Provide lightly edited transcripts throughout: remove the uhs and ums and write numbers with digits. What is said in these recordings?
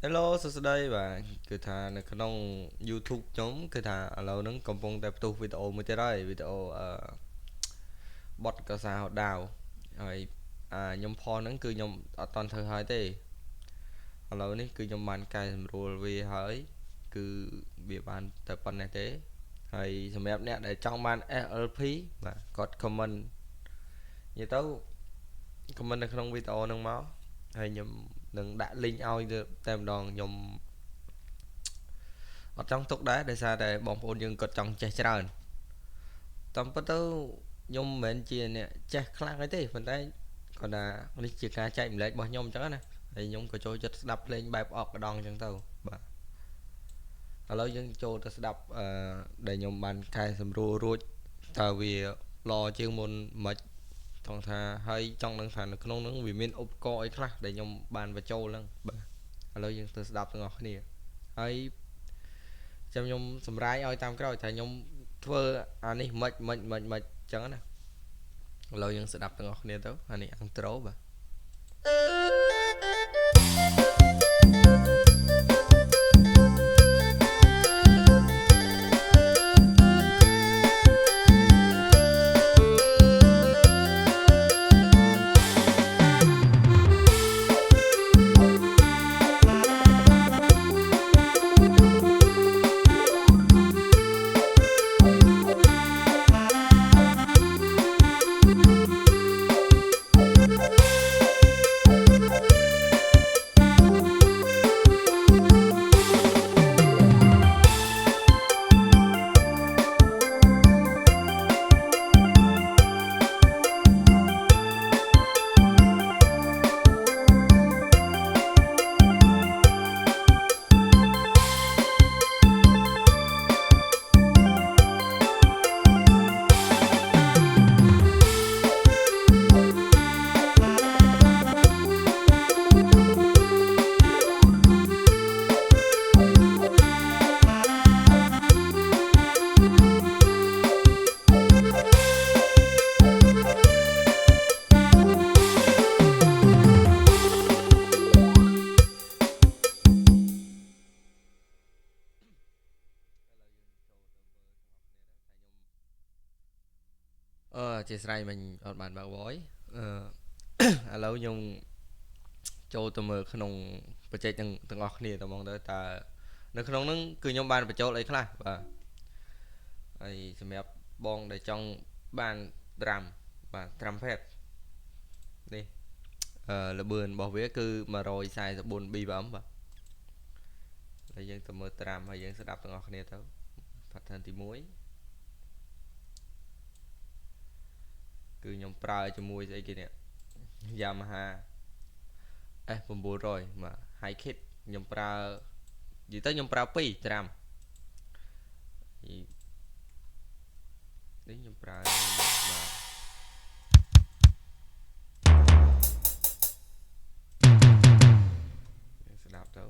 Hello សួស្តីបាទគឺថានៅក្នុង YouTube ខ្ញុំគឺថាឥឡូវហ្នឹងកំពុងតែផ្ទុះវីដេអូមួយទៀតហើយវីដេអូបទកសាហដាវហើយខ្ញុំផុសហ្នឹងគឺខ្ញុំអត់តន់ធ្វើហើយទេឥឡូវនេះគឺខ្ញុំបានកែសម្រួលវាហើយគឺវាបានតែប៉ុណ្ណេះទេហើយសម្រាប់អ្នកដែលចង់បាន SLP បាទគាត់ comment និយាយទៅ comment នៅក្នុងវីដេអូហ្នឹងមកហើយខ្ញុំនឹងដាក់ link ឲ្យតែម្ដងខ្ញុំអត់ចង់ទុកដែរដោយសារតែបងប្អូនយើងគាត់ចង់ចេះច្រើនតាមពិតទៅខ្ញុំមិនមែនជាអ្នកចេះខ្លាំងអីទេប៉ុន្តែគាត់ថានេះជាការចែកម្លែករបស់ខ្ញុំអញ្ចឹងណាហើយខ្ញុំក៏ចូលចិត្តស្ដាប់ភ្លេងបែបអកកដងអញ្ចឹងទៅបាទឥឡូវយើងចូលទៅស្ដាប់ដែលខ្ញុំបានកែសម្រួលរួចតើវាល្អជាងមុនមិនថងថាហើយចង់ដឹងថានៅក្នុងហ្នឹងវាមានឧបករណ៍អីខ្លះដែលខ្ញុំបានបញ្ចូលហ្នឹងបាទឥឡូវយើងទៅស្ដាប់ទាំងអស់គ្នាហើយចាំខ្ញុំសម្រាយឲ្យតាមក្រោយថាខ្ញុំធ្វើអានេះមិនចឹងណាឥឡូវយើងស្ដាប់ទាំងអស់គ្នាទៅអានេះ intro បាទអធិស្ឋានមិញអត់បានបើក voice ឥឡូវខ្ញុំចូលទៅមើលក្នុងបច្ចេកទាំងអស់គ្នាតែហ្មងទៅតើនៅក្នុងហ្នឹងគឺខ្ញុំបានបញ្ចូលអីខ្លះបាទហើយសម្រាប់បងដែលចង់បាន drum បាទ drum pad នេះល្បឿនរបស់វាគឺ144 BPM បាទហើយយើងទៅមើល drum ហើយយើងស្ដាប់ទាំងអស់គ្នាទៅ pattern ទី1គឺខ្ញុំប្រើជាមួយស្អីគេនេះ Yamaha S900 បាទ high kit ខ្ញុំប្រើនិយាយទៅខ្ញុំប្រើ2 drum នេះខ្ញុំប្រើបាទស្ដាប់ទៅ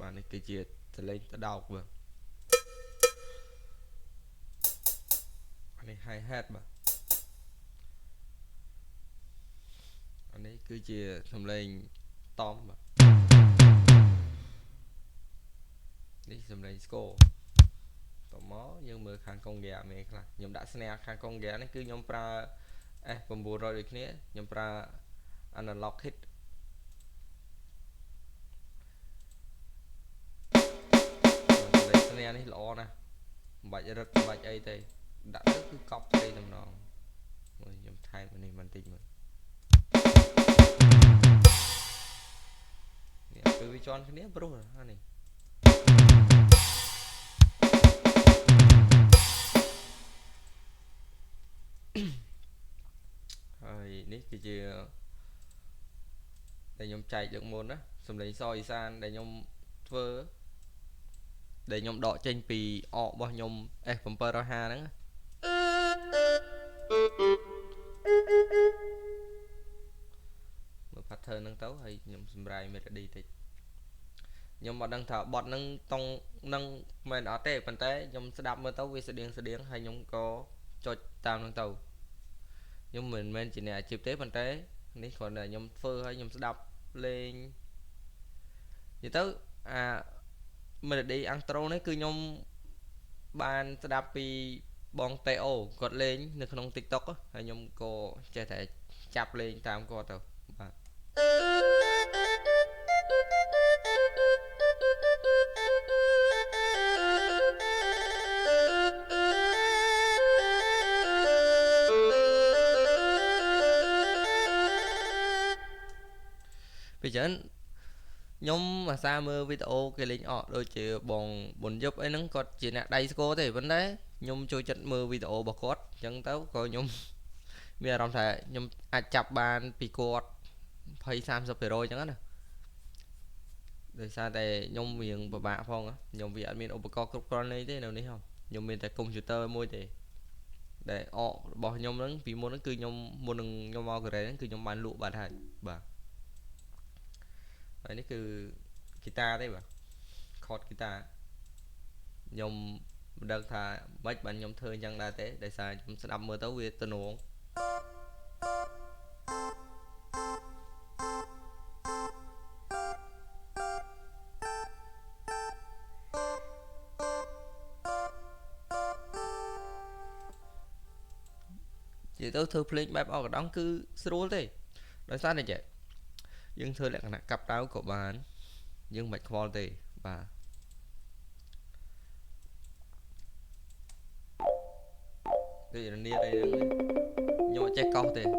បាទនេះគឺជាសលេងតដោកបាទនេះ hi hat បាទអានេះគឺជាសំឡេងតំបាទនេះសំឡេងស្គរតមកយើងមើលខាងកុងហ្គាមេខ្លះខ្ញុំដាក់ snare ខាងកុងហ្គានេះគឺខ្ញុំប្រើ S900 ដូចគ្នាខ្ញុំប្រើ analog kit សំឡេង snare នេះល្អណាស់មិនបាច់រឹតមិនបាច់អីទេដាក់ទៅគឺកប់ទេតែម្ដងមើលខ្ញុំថែមនេះបន្តិចមើលនេះគឺវាជន់គ្នាព្រោះអានេះហើយនេះគឺជាដែលខ្ញុំចែកលើកមុនណាសំឡេងសអ៊ីសានដែលខ្ញុំធ្វើដែលខ្ញុំដកចេញពីអករបស់ខ្ញុំ S750 ហ្នឹងមើល pattern ហ្នឹងទៅហើយខ្ញុំសម្រាយ melody តិចខ្ញុំអត់ដឹងថាបទហ្នឹងតង់នឹងមែនអត់ទេប៉ុន្តែខ្ញុំស្ដាប់មើលទៅវាស្តៀងហើយខ្ញុំក៏ចុច តាមនឹងទៅខ្ញុំមិនមែនជាអ្នកអាជីពទេប៉ុន្តែនេះគ្រាន់តែខ្ញុំធ្វើឲ្យខ្ញុំស្ដាប់លេងនិយាយទៅអា melody intro នេះគឺខ្ញុំបានស្ដាប់ពីបងតេអូគាត់លេងនៅក្នុង TikTok ហើយខ្ញុំក៏ចេះតែចាប់លេងតាមគាត់ទៅបាទពីច្រើនខ្ញុំអាសាមើលវីដេអូគេលេងអកដូចជាបងបុនយប់អីហ្នឹងគាត់ជាអ្នកដៃស្គរទេប៉ុន្តែខ្ញុំចូលចិត្តមើលវីដេអូរបស់គាត់អញ្ចឹងទៅក៏ខ្ញុំមានអារម្មណ៍ថាខ្ញុំអាចចាប់បានពីគាត់20-30% អញ្ចឹងណាដោយសារតែខ្ញុំរៀងពិបាកផងខ្ញុំវាអត់មានឧបករណ៍គ្រប់គ្រាន់ទេនៅនេះខ្ញុំមានតែកុំព្យូទ័រមួយទេដែលអករបស់ខ្ញុំហ្នឹងពីមុនហ្នឹងគឺខ្ញុំមុននឹងខ្ញុំមកកូរ៉េហ្នឹងគឺខ្ញុំបានលក់បាត់ហើយបាទហើយនេះគឺហ្គីតាទេបាទខតហ្គីតាខ្ញុំមិនដឹងថាម៉េចបានខ្ញុំធ្វើអញ្ចឹងដែរទេដោយសារខ្ញុំស្ដាប់មើលទៅវាទំនងនិយាយទៅធ្វើភ្លេងបែបអកកណ្ដងគឺស្រួលទេដោយសារតែយើងធ្វើលក្ខណៈកាប់ដៅក៏បានយើងមិនខ្វល់ទេបាទដូចរនាតអីហ្នឹងខ្ញុំអត់ចេះកោសទេនិ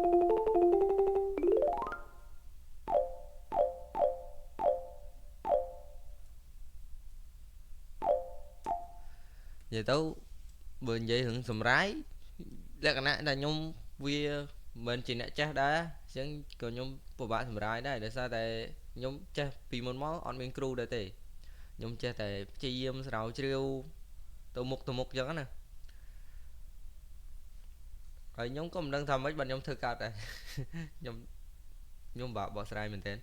យាយទៅបើនិយាយរឿងសម្រាយលក្ខណៈដែលខ្ញុំវាមិនជាអ្នកចេះដែរអញ្ចឹងក៏ខ្ញុំពិបាកសម្រាយដែរដោយសារតែខ្ញុំចេះពីមុនមកអត់មានគ្រូដែរទេខ្ញុំចេះតែព្យាយាមស្រាវជ្រាវទៅមុខអញ្ចឹងណាហើយខ្ញុំក៏មិនដឹងថាម៉េចបើខ្ញុំធ្វើកើតដែរខ្ញុំបាក់បកស្រាយមែនទែន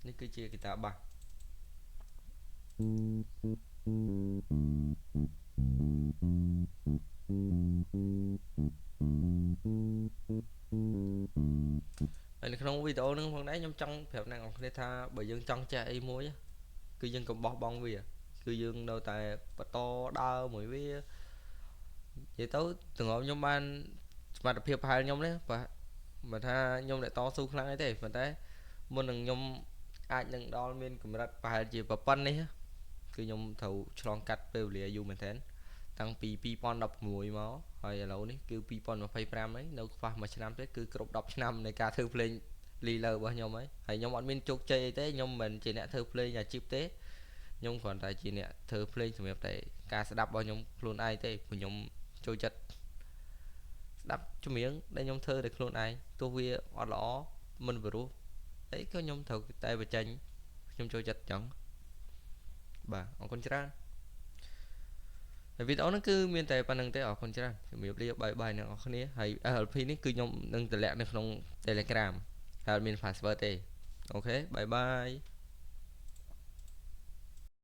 នេះគឺជាហ្គីតាបាសហើយនៅក្នុងវីដេអូហ្នឹងផងដែរខ្ញុំចង់ប្រាប់អ្នកនរគ្នាថាបើយើងចង់ចេះអីមួយគឺយើងកុំបោះបង់វាគឺយើងនៅតែបន្តដើរមួយវានិយាយទៅទាំងអស់ខ្ញុំបានសមត្ថភាពប្រហែលខ្ញុំនេះបាទមិនថាខ្ញុំអ្នកតស៊ូខ្លាំងអីទេប៉ុន្តែមុននឹងខ្ញុំអាចនឹងដល់មានកម្រិតប្រហែលជាប៉ុណ្្នេះគឺខ្ញុំត្រូវឆ្លងកាត់ពេលវេលាយូរមែនទែនតាំងពី2016មកហើយឥឡូវនេះគឺ2025ហើយនៅខ្វះមួយឆ្នាំទៀតគឺគ្រប់10ឆ្នាំនៃការធ្វើភ្លេងលីលើរបស់ខ្ញុំហើយខ្ញុំអត់មានជោគជ័យអីទេខ្ញុំមិនជាអ្នកធ្វើភ្លេងអាជីពទេខ្ញុំគ្រាន់តែជាអ្នកធ្វើភ្លេងសម្រាប់តែការស្ដាប់របស់ខ្ញុំខ្លួនឯងទេព្រោះខ្ញុំចូលចិត្តស្ដាប់ចម្រៀងដែលខ្ញុំធ្វើដោយខ្លួនឯងទោះវាអត់ល្អមិនពិរោះអីក៏ខ្ញុំត្រូវតែបញ្ចេញខ្ញុំចូលចិត្តចឹងបាទអរគុណច្រើនហើយវីដេអូហ្នឹងគឺមានតែប៉ុណ្្នឹងទេអរគុណច្រើនជំរាបលាបាយអ្នកនរគ្នាហើយ LP នេះគឺខ្ញុំនឹងតម្លាក់នៅក្នុង Telegram ហើយអត់មាន password ទេអូខេបាយ